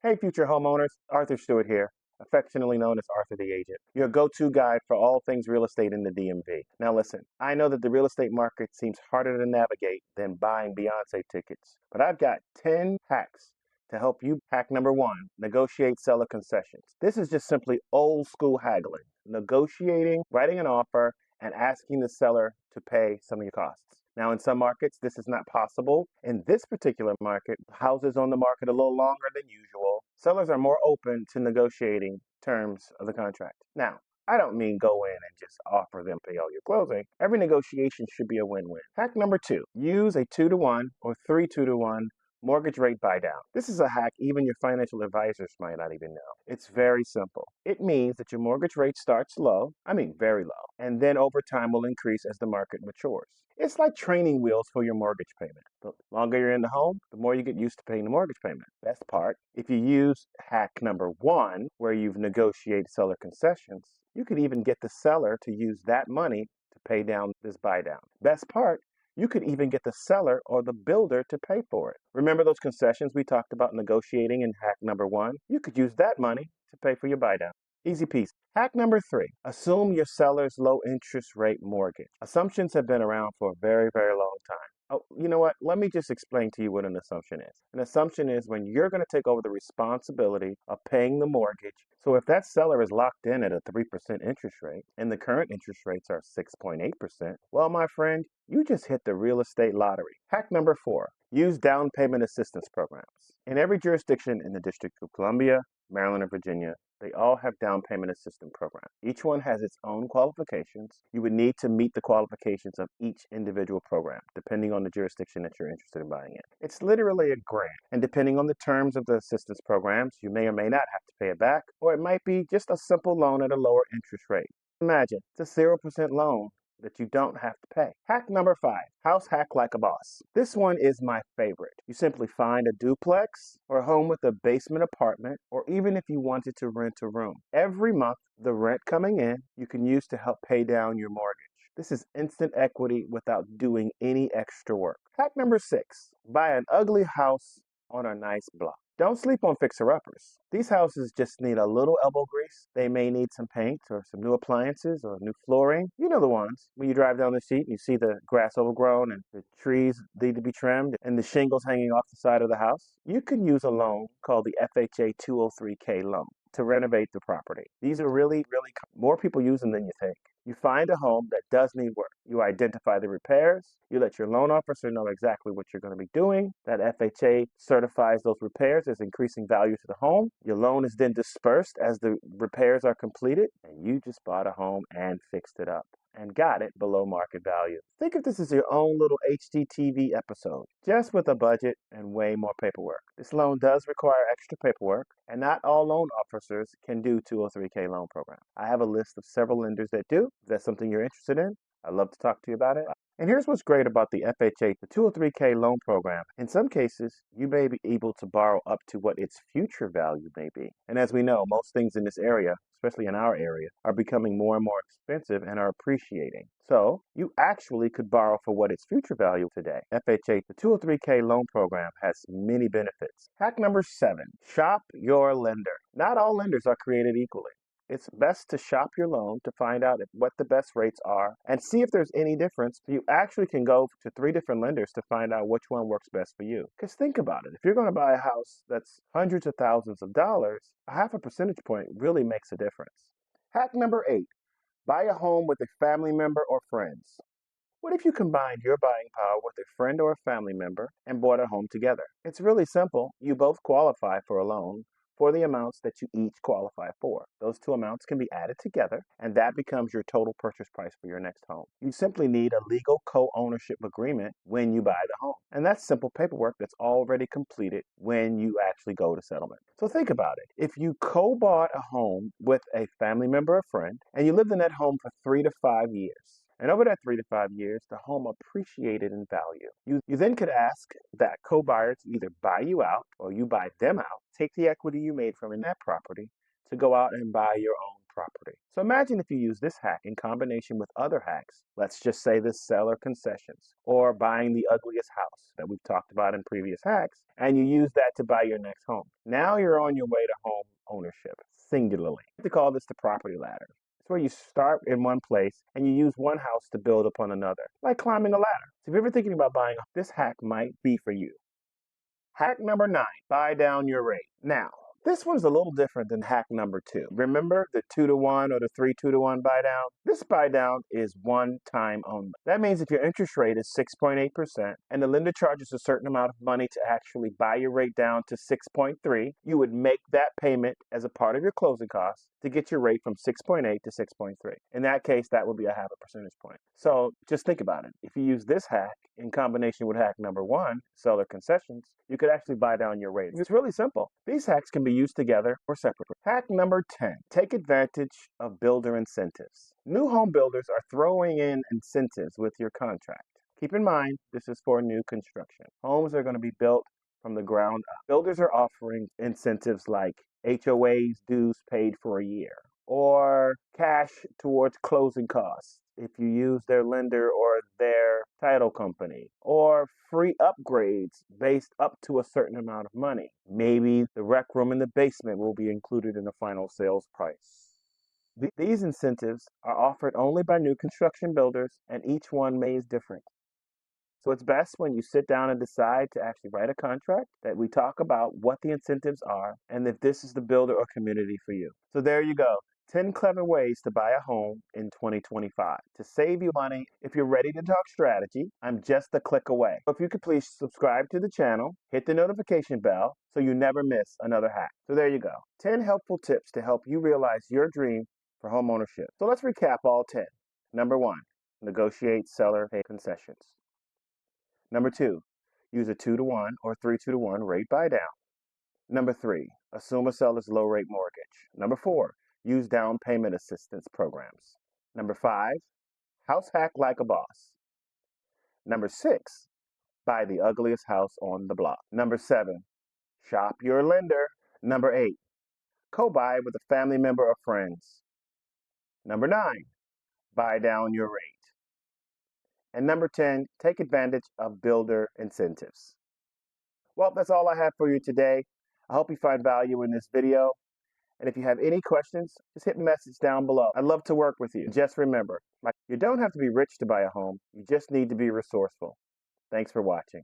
Hey, future homeowners, Arthur Stewart here, affectionately known as Arthur the Agent, your go-to guide for all things real estate in the DMV. Now listen, I know that the real estate market seems harder to navigate than buying Beyonce tickets, but I've got 10 hacks to help you. Hack number one, negotiate seller concessions. This is just simply old school haggling, negotiating, writing an offer, and asking the seller to pay some of your costs. Now, in some markets, this is not possible. In this particular market, houses on the market a little longer than usual. Sellers are more open to negotiating terms of the contract. Now, I don't mean go in and just offer them pay all your closing. Every negotiation should be a win-win. Hack number two, use a 2-to-1 or 3-2-to-1 mortgage rate buy down. This is a hack even your financial advisors might not even know. It's very simple. It means that your mortgage rate starts low, very low, and then over time will increase as the market matures. It's like training wheels for your mortgage payment. The longer you're in the home, the more you get used to paying the mortgage payment. Best part, if you use hack number one, where you've negotiated seller concessions, you could even get the seller to use that money to pay down this buy down. Best part, you could even get the seller or the builder to pay for it. Remember those concessions we talked about negotiating in hack number one? You could use that money to pay for your buy down. Easy peasy. Hack number three, assume your seller's low interest rate mortgage. Assumptions have been around for a very, very long time. Oh, you know what? Let me just explain to you what an assumption is. An assumption is when you're going to take over the responsibility of paying the mortgage. So if that seller is locked in at a 3% interest rate and the current interest rates are 6.8%, well, my friend, you just hit the real estate lottery. Hack number four, use down payment assistance programs. In every jurisdiction in the District of Columbia, Maryland, and Virginia, they all have down payment assistance programs. Each one has its own qualifications. You would need to meet the qualifications of each individual program, depending on the jurisdiction that you're interested in buying in. It's literally a grant, and depending on the terms of the assistance programs, you may or may not have to pay it back, or it might be just a simple loan at a lower interest rate. Imagine, it's a 0% loan that you don't have to pay. Hack number five, house hack like a boss. This one is my favorite. You simply find a duplex or a home with a basement apartment, or even if you wanted to rent a room. Every month, the rent coming in, you can use to help pay down your mortgage. This is instant equity without doing any extra work. Hack number six, buy an ugly house on a nice block. Don't sleep on fixer-uppers. These houses just need a little elbow grease. They may need some paint or some new appliances or new flooring. You know the ones. When you drive down the street and you see the grass overgrown and the trees need to be trimmed and the shingles hanging off the side of the house. You can use a loan called the FHA 203K loan to renovate the property. These are really more people use them than you think. You find a home that does need work. You identify the repairs. You let your loan officer know exactly what you're going to be doing. That FHA certifies those repairs as increasing value to the home. Your loan is then dispersed as the repairs are completed, and you just bought a home and fixed it up and got it below market value. Think of this as your own little HGTV episode, just with a budget and way more paperwork. This loan does require extra paperwork, and not all loan officers can do 203K loan program. I have a list of several lenders that do. If that's something you're interested in, I'd love to talk to you about it. And here's what's great about the FHA, the 203K loan program. In some cases, you may be able to borrow up to what its future value may be. And as we know, most things in this area, especially in our area, are becoming more and more expensive and are appreciating. So you actually could borrow for what its future value today. FHA, the 203K loan program, has many benefits. Hack number seven, shop your lender. Not all lenders are created equally. It's best to shop your loan to find out what the best rates are and see if there's any difference. You actually can go to 3 different lenders to find out which one works best for you. Because think about it. If you're going to buy a house that's hundreds of thousands of dollars, a half a percentage point really makes a difference. Hack number 8, buy a home with a family member or friends. What if you combined your buying power with a friend or a family member and bought a home together? It's really simple. You both qualify for a loan for the amounts that you each qualify for. Those two amounts can be added together, and that becomes your total purchase price for your next home. You simply need a legal co-ownership agreement when you buy the home. And that's simple paperwork that's already completed when you actually go to settlement. So think about it. If you co-bought a home with a family member or friend, and you lived in that home for 3 to 5 years, and over that 3 to 5 years, the home appreciated in value. You then could ask that co-buyer to either buy you out or you buy them out, take the equity you made from in that property to go out and buy your own property. So imagine if you use this hack in combination with other hacks. Let's just say this seller concessions or buying the ugliest house that we've talked about in previous hacks, and you use that to buy your next home. Now you're on your way to home ownership, singularly. We call this the property ladder. It's where you start in one place and you use one house to build upon another, like climbing a ladder. So if you're ever thinking about buying, this hack might be for you. Hack number 9, buy down your rate. Now, this one's a little different than hack number 2. Remember the 2-to-1 or the 3-2-to-1 buy down? This buy down is one time only. That means if your interest rate is 6.8% and the lender charges a certain amount of money to actually buy your rate down to 6.3, you would make that payment as a part of your closing costs to get your rate from 6.8 to 6.3. In that case, that would be a half a percentage point. So just think about it. If you use this hack in combination with hack number 1, seller concessions, you could actually buy down your rate. It's really simple. These hacks can be used together or separately. Hack number 10, take advantage of builder incentives. New home builders are throwing in incentives with your contract. Keep in mind, this is for new construction. Homes are going to be built from the ground up. Builders are offering incentives like HOA's dues paid for a year, or cash towards closing costs if you use their lender or their title company, or free upgrades based up to a certain amount of money. Maybe the rec room in the basement will be included in the final sales price. These incentives are offered only by new construction builders, and each one is different. So it's best when you sit down and decide to actually write a contract that we talk about what the incentives are and if this is the builder or community for you. So there you go. 10 clever ways to buy a home in 2025 to save you money. If you're ready to talk strategy, I'm just a click away. So if you could please subscribe to the channel, hit the notification bell so you never miss another hack. So there you go. 10 helpful tips to help you realize your dream for home ownership. So let's recap all 10. Number 1, negotiate seller pay concessions. Number 2, use a 2-to-1 or 3-2-to-1 rate buy down. Number 3, assume a seller's low rate mortgage. Number 4, use down payment assistance programs. Number 5, house hack like a boss. Number 6, buy the ugliest house on the block. Number 7, shop your lender. Number 8, co-buy with a family member or friends. Number 9, buy down your rate. And number 10, take advantage of builder incentives. Well, that's all I have for you today. I hope you find value in this video. And if you have any questions, just hit message down below. I'd love to work with you. Just remember, you don't have to be rich to buy a home. You just need to be resourceful. Thanks for watching.